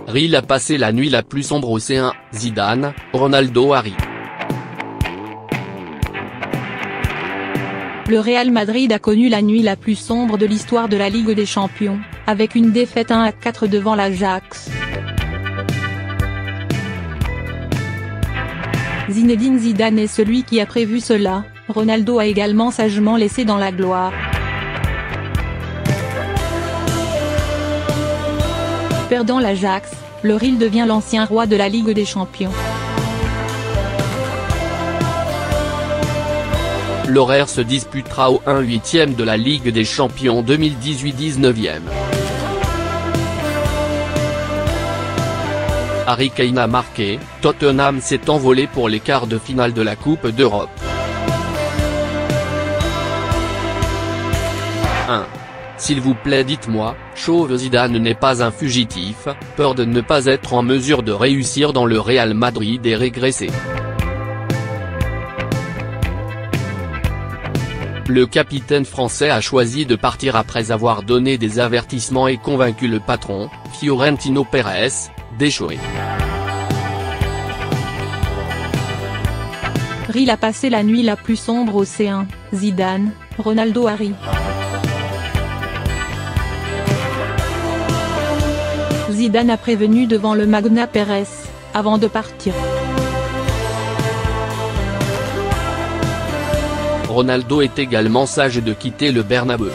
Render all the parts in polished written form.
Real a passé la nuit la plus sombre au C1, Zidane, Ronaldo Harry. Le Real Madrid a connu la nuit la plus sombre de l'histoire de la Ligue des Champions, avec une défaite 1-4 devant l'Ajax. Zinedine Zidane est celui qui a prévu cela, Ronaldo a également sagement laissé dans la gloire. Perdant l'Ajax, le Real devient l'ancien roi de la Ligue des Champions. L'horaire se disputera au 1/8 de la Ligue des Champions 2018-19e. Harry Kane a marqué, Tottenham s'est envolé pour les quarts de finale de la Coupe d'Europe. 1. S'il vous plaît dites-moi, Chauve Zidane n'est pas un fugitif, peur de ne pas être en mesure de réussir dans le Real Madrid et régresser. Le capitaine français a choisi de partir après avoir donné des avertissements et convaincu le patron, Florentino Pérez, d'échouer. Real a passé la nuit la plus sombre au C1, Zidane, Ronaldo Harry. Zidane a prévenu devant le Magna Pérez, avant de partir. Ronaldo est également sage de quitter le Bernabeu.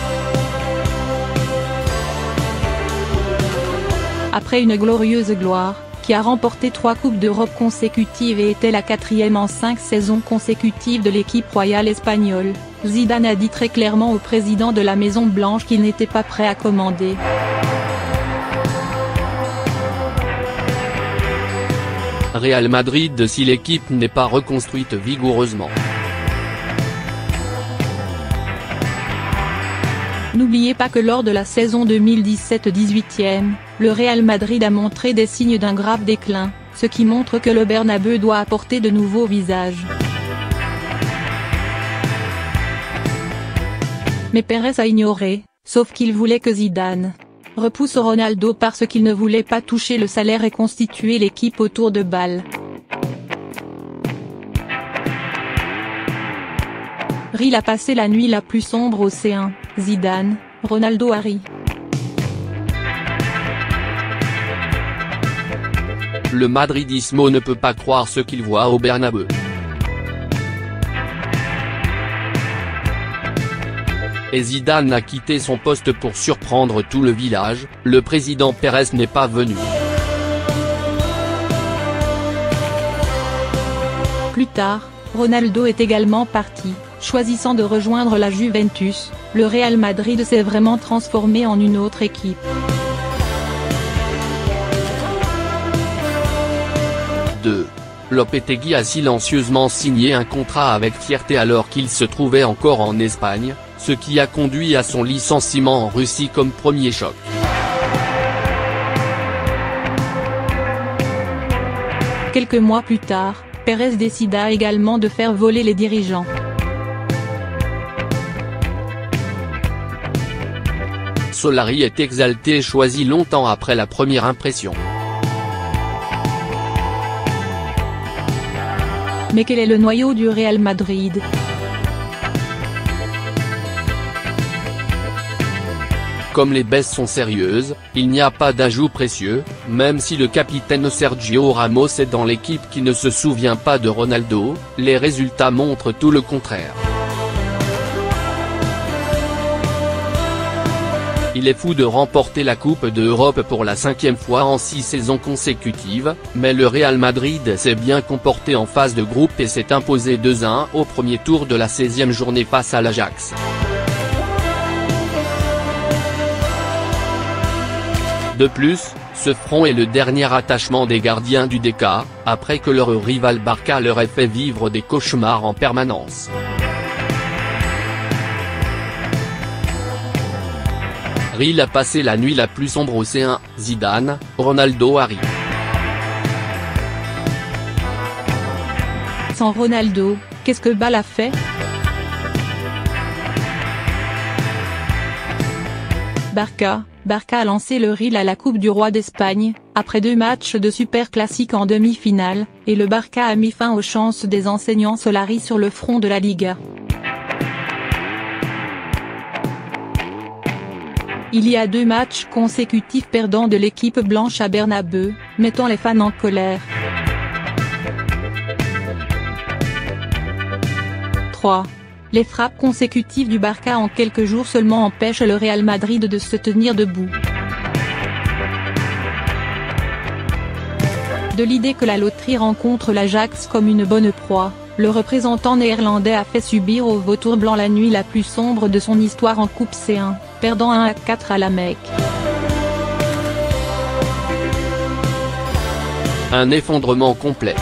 Après une glorieuse gloire, qui a remporté 3 Coupes d'Europe consécutives et était la 4e en 5 saisons consécutives de l'équipe royale espagnole, Zidane a dit très clairement au président de la Maison Blanche qu'il n'était pas prêt à commander. Real Madrid si l'équipe n'est pas reconstruite vigoureusement. N'oubliez pas que lors de la saison 2017-18e, le Real Madrid a montré des signes d'un grave déclin, ce qui montre que le Bernabeu doit apporter de nouveaux visages. Mais Pérez a ignoré, sauf qu'il voulait que Zidane repousse Ronaldo parce qu'il ne voulait pas toucher le salaire et constituer l'équipe autour de Bale. Real a passé la nuit la plus sombre au C1, Zidane, Ronaldo Harry. Le madridismo ne peut pas croire ce qu'il voit au Bernabeu. Et Zidane a quitté son poste pour surprendre tout le village, le président Pérez n'est pas venu. Plus tard, Ronaldo est également parti, choisissant de rejoindre la Juventus. Le Real Madrid s'est vraiment transformé en une autre équipe. Lopetegui a silencieusement signé un contrat avec fierté alors qu'il se trouvait encore en Espagne, ce qui a conduit à son licenciement en Russie comme premier choc. Quelques mois plus tard, Pérez décida également de faire voler les dirigeants. Solari est exalté et choisi longtemps après la première impression. Mais quel est le noyau du Real Madrid? Comme les baisses sont sérieuses, il n'y a pas d'ajout précieux, même si le capitaine Sergio Ramos est dans l'équipe qui ne se souvient pas de Ronaldo, les résultats montrent tout le contraire. Il est fou de remporter la Coupe d'Europe pour la 5e fois en 6 saisons consécutives, mais le Real Madrid s'est bien comporté en phase de groupe et s'est imposé 2-1 au premier tour de la 16e journée face à l'Ajax. De plus, ce front est le dernier attachement des gardiens du DK, après que leur rival Barça leur ait fait vivre des cauchemars en permanence. Real a passé la nuit la plus sombre au C1, Zidane, Ronaldo Harry. Sans Ronaldo, qu'est-ce que Bale a fait? Barça a lancé le RIL à la Coupe du Roi d'Espagne, après 2 matchs de Super Classique en demi-finale, et le Barça a mis fin aux chances des enseignants Solari sur le front de la Liga. Il y a 2 matchs consécutifs perdants de l'équipe blanche à Bernabeu, mettant les fans en colère. 3. Les frappes consécutives du Barça en quelques jours seulement empêchent le Real Madrid de se tenir debout. De l'idée que la loterie rencontre l'Ajax comme une bonne proie, le représentant néerlandais a fait subir au vautour blanc la nuit la plus sombre de son histoire en Coupe C1, perdant 1-4 à la Mecque. Un effondrement complet.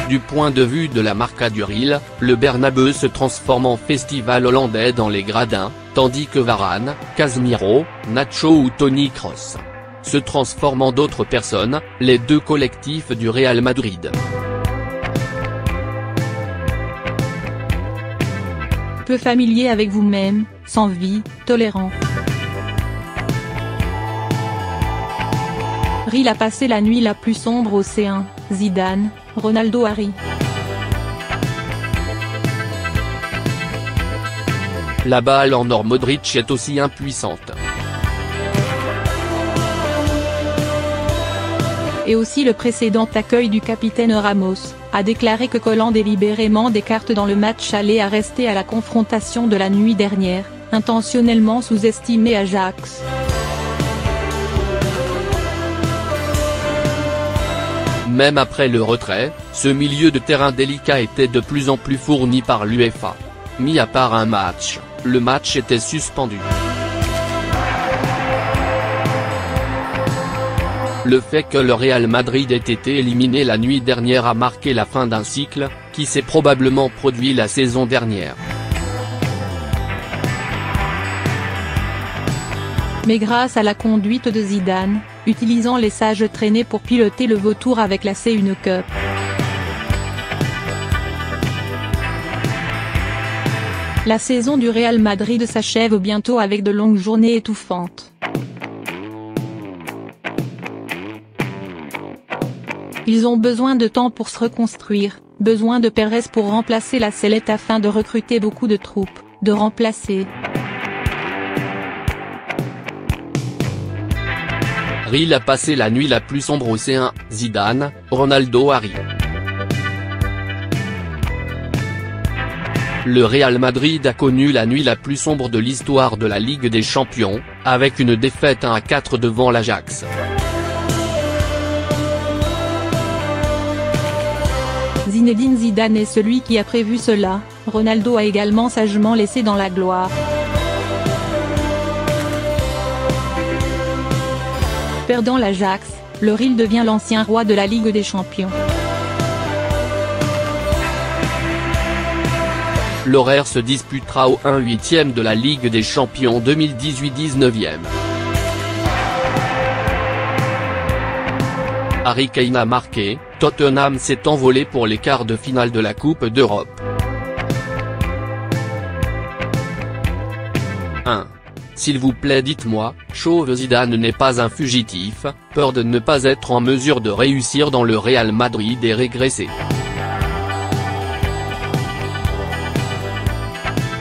Du point de vue de la Marca du RIL, le Bernabeu se transforme en festival hollandais dans les gradins, tandis que Varane, Casemiro, Nacho ou Toni Kroos se transforment en d'autres personnes, les 2 collectifs du Real Madrid. Peu familier avec vous-même, sans vie, tolérant. RIL a passé la nuit la plus sombre au C1, Zidane, Ronaldo Harry. La balle en or Modric est aussi impuissante. Et aussi le précédent accueil du capitaine Ramos, a déclaré que collant délibérément des cartes dans le match aller à rester à la confrontation de la nuit dernière, intentionnellement sous-estimé Ajax. Même après le retrait, ce milieu de terrain délicat était de plus en plus fourni par l'UEFA. Mis à part un match, le match était suspendu. Le fait que le Real Madrid ait été éliminé la nuit dernière a marqué la fin d'un cycle, qui s'est probablement produit la saison dernière. Mais grâce à la conduite de Zidane, utilisant les sages traînées pour piloter le vautour avec la C1 Cup. La saison du Real Madrid s'achève bientôt avec de longues journées étouffantes. Ils ont besoin de temps pour se reconstruire, besoin de Pérez pour remplacer la sellette afin de recruter beaucoup de troupes, de remplacer. RIL a passé la nuit la plus sombre au C1, Zidane, Ronaldo Harry. Le Real Madrid a connu la nuit la plus sombre de l'histoire de la Ligue des Champions, avec une défaite 1-4 devant l'Ajax. Zinedine Zidane est celui qui a prévu cela, Ronaldo a également sagement laissé dans la gloire. Perdant l'Ajax, le RIL devient l'ancien roi de la Ligue des Champions. L'horaire se disputera au 1/8 de la Ligue des Champions 2018-19e. Harry Kane a marqué, Tottenham s'est envolé pour les quarts de finale de la Coupe d'Europe. 1. S'il vous plaît dites-moi, Chauve Zidane n'est pas un fugitif, peur de ne pas être en mesure de réussir dans le Real Madrid et régresser.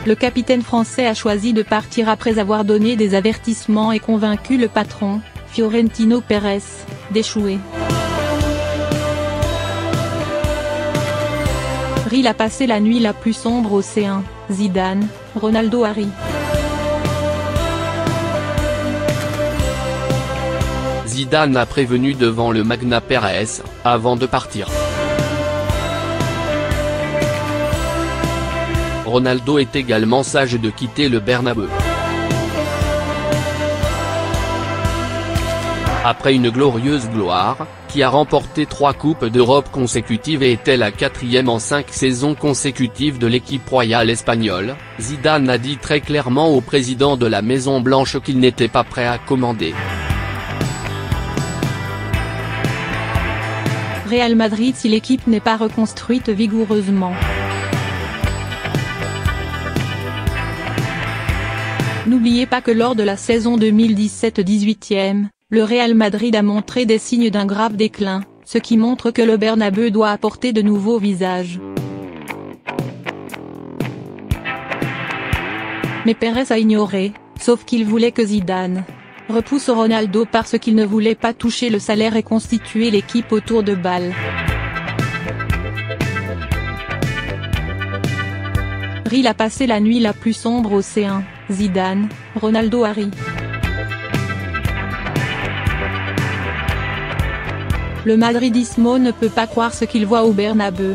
Le capitaine français a choisi de partir après avoir donné des avertissements et convaincu le patron, Florentino Pérez, d'échouer. RIL a passé la nuit la plus sombre au C1, Zidane, Ronaldo Harry. Zidane a prévenu devant le magnat Pérez, avant de partir. Ronaldo est également sage de quitter le Bernabeu. Après une glorieuse gloire, qui a remporté 3 coupes d'Europe consécutives et était la 4e en 5 saisons consécutives de l'équipe royale espagnole, Zidane a dit très clairement au président de la Maison Blanche qu'il n'était pas prêt à commander. Real Madrid si l'équipe n'est pas reconstruite vigoureusement. N'oubliez pas que lors de la saison 2017-18e, le Real Madrid a montré des signes d'un grave déclin, ce qui montre que le Bernabeu doit apporter de nouveaux visages. Mais Pérez a ignoré, sauf qu'il voulait que Zidane repousse Ronaldo parce qu'il ne voulait pas toucher le salaire et constituer l'équipe autour de Bale. Real a passé la nuit la plus sombre au C1, Zidane, Ronaldo Harry. Le Madridismo ne peut pas croire ce qu'il voit au Bernabeu.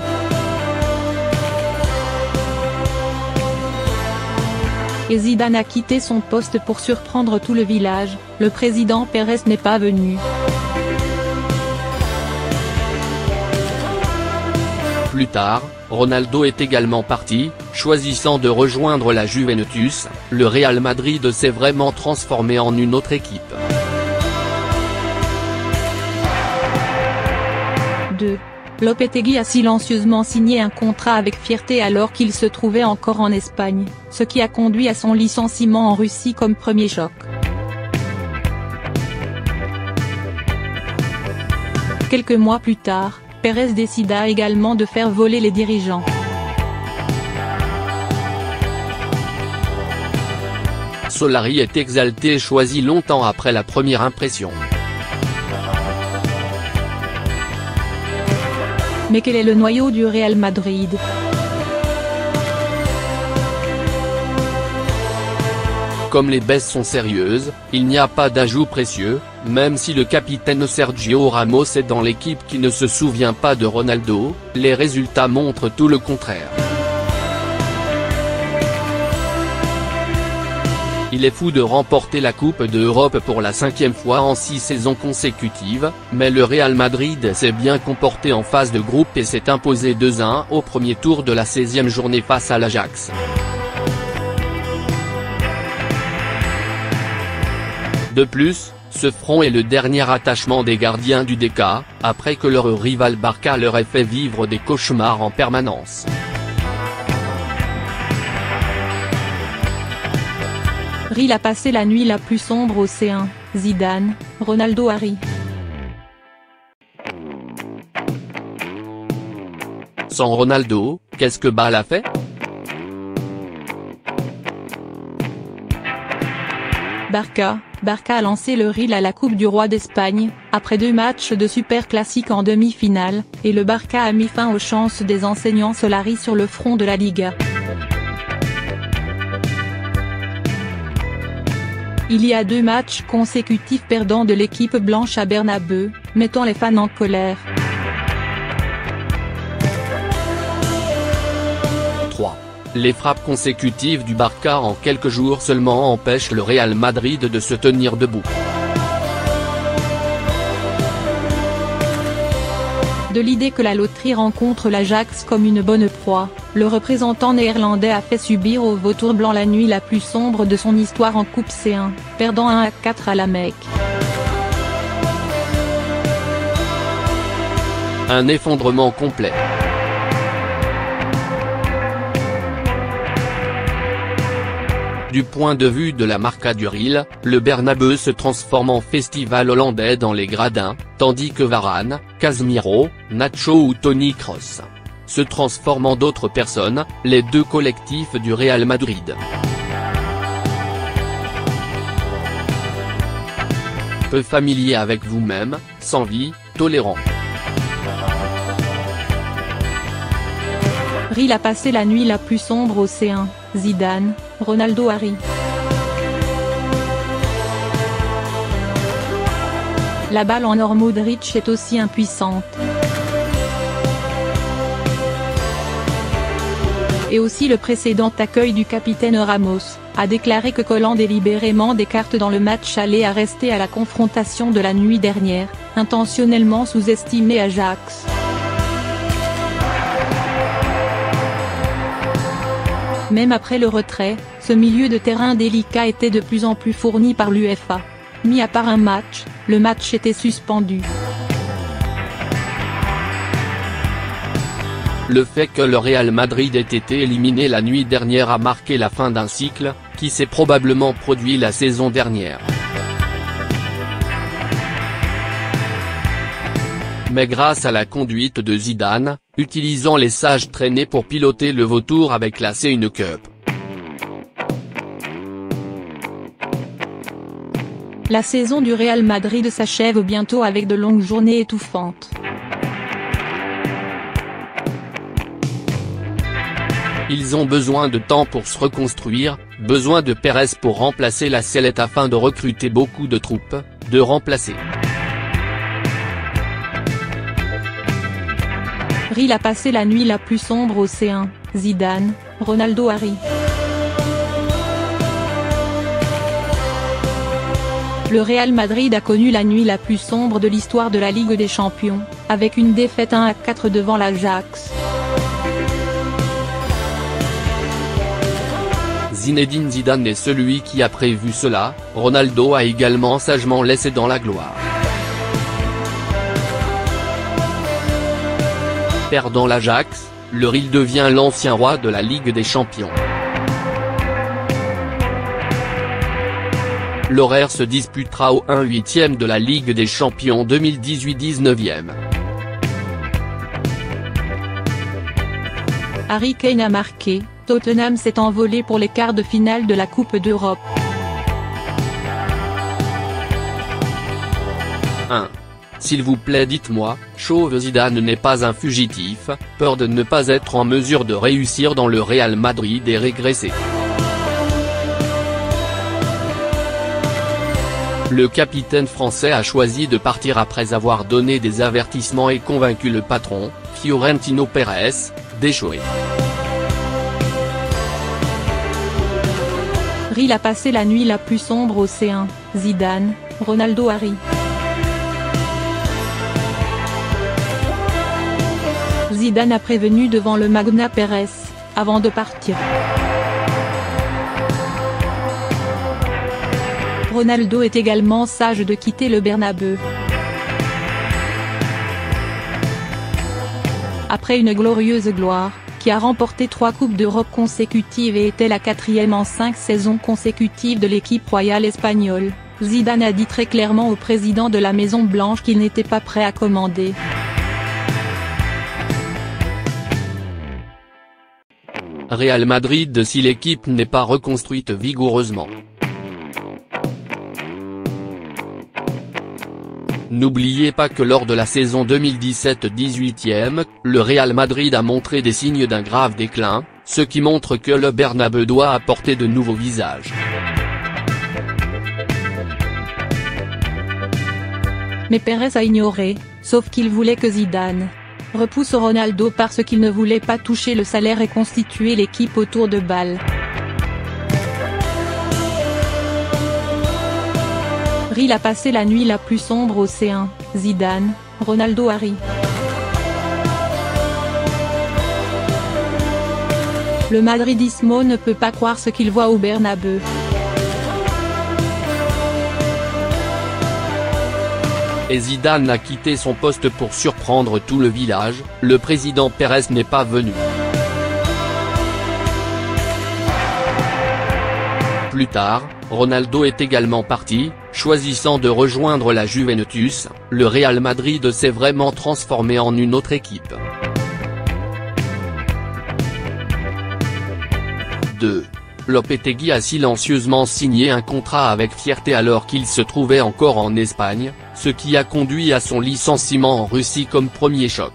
Et Zidane a quitté son poste pour surprendre tout le village, le président Pérez n'est pas venu. Plus tard, Ronaldo est également parti, choisissant de rejoindre la Juventus. Le Real Madrid s'est vraiment transformé en une autre équipe. 2. Lopetegui a silencieusement signé un contrat avec Fierté alors qu'il se trouvait encore en Espagne, ce qui a conduit à son licenciement en Russie comme premier choc. Quelques mois plus tard, Pérez décida également de faire voler les dirigeants. Solari est exalté et choisi longtemps après la première impression. Mais quel est le noyau du Real Madrid? Comme les baisses sont sérieuses, il n'y a pas d'ajout précieux, même si le capitaine Sergio Ramos est dans l'équipe qui ne se souvient pas de Ronaldo, les résultats montrent tout le contraire. Il est fou de remporter la Coupe d'Europe pour la 5e fois en 6 saisons consécutives, mais le Real Madrid s'est bien comporté en phase de groupe et s'est imposé 2-1 au premier tour de la 16e journée face à l'Ajax. De plus, ce front est le dernier attachement des gardiens du DK, après que leur rival Barça leur ait fait vivre des cauchemars en permanence. Real a passé la nuit la plus sombre au C1, Zidane, Ronaldo Harry. Sans Ronaldo, qu'est-ce que Bale a fait? Barça a lancé le Real à la Coupe du Roi d'Espagne, après 2 matchs de Super Classique en demi-finale, et le Barça a mis fin aux chances des enseignants Solari sur le front de la Liga. Il y a 2 matchs consécutifs perdants de l'équipe blanche à Bernabeu, mettant les fans en colère. 3. Les frappes consécutives du Barça en quelques jours seulement empêchent le Real Madrid de se tenir debout. De l'idée que la loterie rencontre l'Ajax comme une bonne proie, le représentant néerlandais a fait subir au vautour blanc la nuit la plus sombre de son histoire en Coupe C1, perdant 1-4 à la Mecque. Un effondrement complet. Du point de vue de la Marca du Real, le Bernabeu se transforme en festival hollandais dans les gradins, tandis que Varane, Casemiro, Nacho ou Toni Kroos se transforment en d'autres personnes, les 2 collectifs du Real Madrid. Peu familier avec vous-même, sans vie, tolérant. Real a passé la nuit la plus sombre au C1, Zidane, Ronaldo Harry. La balle en or Modric est aussi impuissante. Et aussi le précédent accueil du capitaine Ramos, a déclaré que collant délibérément des cartes dans le match aller à rester à la confrontation de la nuit dernière, intentionnellement sous-estimé Ajax. Même après le retrait, ce milieu de terrain délicat était de plus en plus fourni par l'UEFA. Mis à part un match, le match était suspendu. Le fait que le Real Madrid ait été éliminé la nuit dernière a marqué la fin d'un cycle, qui s'est probablement produit la saison dernière. Mais grâce à la conduite de Zidane, utilisant les sages traînés pour piloter le vautour avec la C1 Cup. La saison du Real Madrid s'achève bientôt avec de longues journées étouffantes. Ils ont besoin de temps pour se reconstruire, besoin de Pérez pour remplacer la sellette afin de recruter beaucoup de troupes, de remplacer. Real a passé la nuit la plus sombre au C1, Zidane, Ronaldo Harry. Le Real Madrid a connu la nuit la plus sombre de l'histoire de la Ligue des Champions, avec une défaite 1-4 devant l'Ajax. Zinedine Zidane est celui qui a prévu cela, Ronaldo a également sagement laissé dans la gloire. Perdant l'Ajax, le Real devient l'ancien roi de la Ligue des Champions. L'horaire se disputera au 1/8 de la Ligue des Champions 2018-19e. Harry Kane a marqué, Tottenham s'est envolé pour les quarts de finale de la Coupe d'Europe. 1. S'il vous plaît dites-moi, Chauve Zidane n'est pas un fugitif, peur de ne pas être en mesure de réussir dans le Real Madrid et régresser. Le capitaine français a choisi de partir après avoir donné des avertissements et convaincu le patron, Florentino Pérez, d'échouer. Real a passé la nuit la plus sombre au C1, Zidane, Ronaldo Harry. Zidane a prévenu devant le Magna Pérez, avant de partir. Ronaldo est également sage de quitter le Bernabeu. Après une glorieuse gloire, qui a remporté 3 Coupes d'Europe consécutives et était la 4e en 5 saisons consécutives de l'équipe royale espagnole, Zidane a dit très clairement au président de la Maison Blanche qu'il n'était pas prêt à commander. Real Madrid si l'équipe n'est pas reconstruite vigoureusement. N'oubliez pas que lors de la saison 2017-18e, le Real Madrid a montré des signes d'un grave déclin, ce qui montre que le Bernabeu doit apporter de nouveaux visages. Mais Pérez a ignoré, sauf qu'il voulait que Zidane repousse Ronaldo parce qu'il ne voulait pas toucher le salaire et constituer l'équipe autour de Bale. Real a passé la nuit la plus sombre au C1, Zidane, Ronaldo Harry. Le madridismo ne peut pas croire ce qu'il voit au Bernabeu. Et Zidane a quitté son poste pour surprendre tout le village, le président Pérez n'est pas venu. Plus tard, Ronaldo est également parti, choisissant de rejoindre la Juventus, le Real Madrid s'est vraiment transformé en une autre équipe. 2. Lopetegui a silencieusement signé un contrat avec fierté alors qu'il se trouvait encore en Espagne, ce qui a conduit à son licenciement en Russie comme premier choc.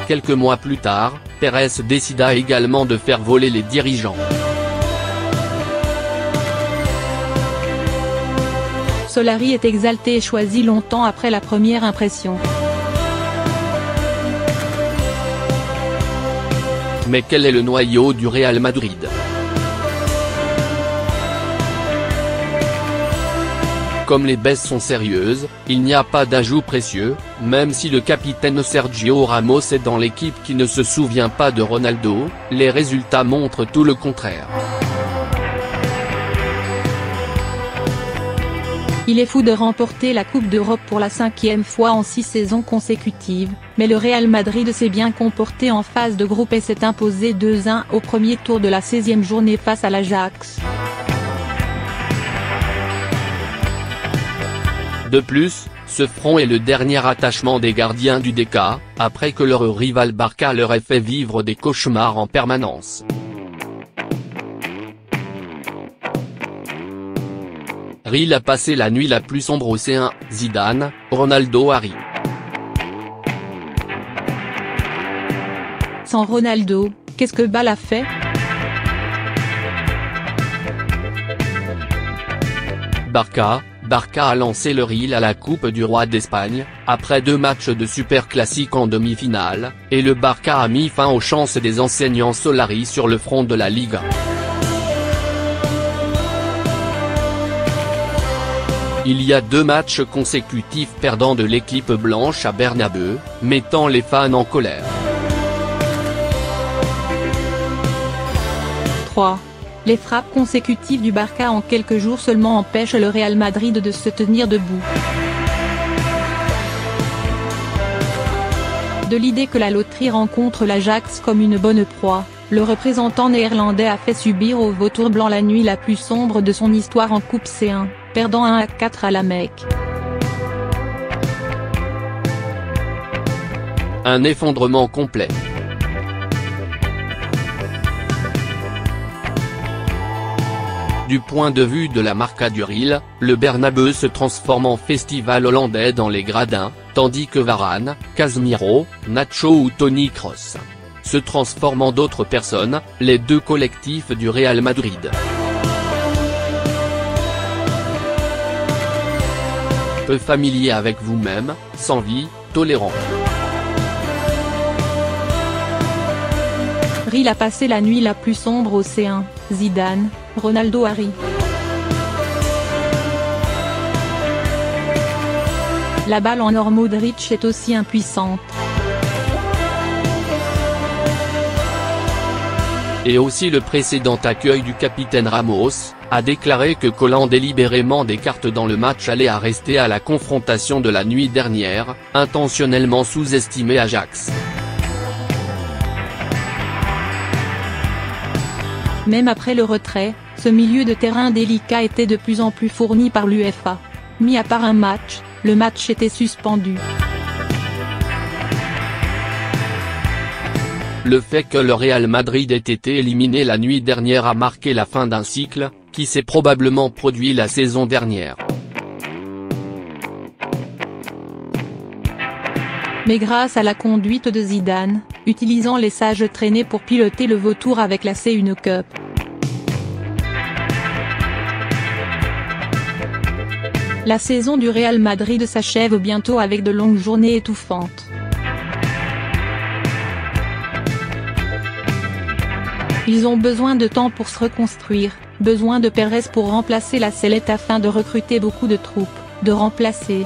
Quelques mois plus tard, Pérez décida également de faire voler les dirigeants. Solari est exalté et choisi longtemps après la première impression. Mais quel est le noyau du Real Madrid? Comme les baisses sont sérieuses, il n'y a pas d'ajout précieux, même si le capitaine Sergio Ramos est dans l'équipe qui ne se souvient pas de Ronaldo, les résultats montrent tout le contraire. Il est fou de remporter la Coupe d'Europe pour la 5e fois en 6 saisons consécutives, mais le Real Madrid s'est bien comporté en phase de groupe et s'est imposé 2-1 au premier tour de la 16e journée face à l'Ajax. De plus, ce front est le dernier attachement des gardiens du DK, après que leur rival Barça leur ait fait vivre des cauchemars en permanence. Real a passé la nuit la plus sombre au C1, Zidane, Ronaldo Harry. Sans Ronaldo, qu'est-ce que Bale a fait? Barça a lancé le Real à la Coupe du Roi d'Espagne, après 2 matchs de Super Classique en demi-finale, et le Barça a mis fin aux chances des enseignants Solari sur le front de la Liga. Il y a 2 matchs consécutifs perdants de l'équipe blanche à Bernabeu, mettant les fans en colère. 3. Les frappes consécutives du Barça en quelques jours seulement empêchent le Real Madrid de se tenir debout. De l'idée que la loterie rencontre l'Ajax comme une bonne proie, le représentant néerlandais a fait subir au vautour blanc la nuit la plus sombre de son histoire en Coupe C1, perdant 1-4 à la Mecque. Un effondrement complet. Du point de vue de la Marca du Real, le Bernabeu se transforme en festival hollandais dans les gradins, tandis que Varane, Casemiro, Nacho ou Toni Kroos se transforment en d'autres personnes, les 2 collectifs du Real Madrid. Peu familier avec vous-même, sans vie, tolérant. Real a passé la nuit la plus sombre au C1, Zidane, Ronaldo Harry. La balle en or Modric est aussi impuissante. Et aussi le précédent accueil du capitaine Ramos, a déclaré que collant délibérément des cartes dans le match allait à rester à la confrontation de la nuit dernière, intentionnellement sous-estimé Ajax. Même après le retrait, ce milieu de terrain délicat était de plus en plus fourni par l'UEFA. Mis à part un match, le match était suspendu. Le fait que le Real Madrid ait été éliminé la nuit dernière a marqué la fin d'un cycle, qui s'est probablement produit la saison dernière. Mais grâce à la conduite de Zidane, utilisant les sages traînées pour piloter le vautour avec la C1 Cup. La saison du Real Madrid s'achève bientôt avec de longues journées étouffantes. Ils ont besoin de temps pour se reconstruire, besoin de Pérez pour remplacer la sellette afin de recruter beaucoup de troupes, de remplacer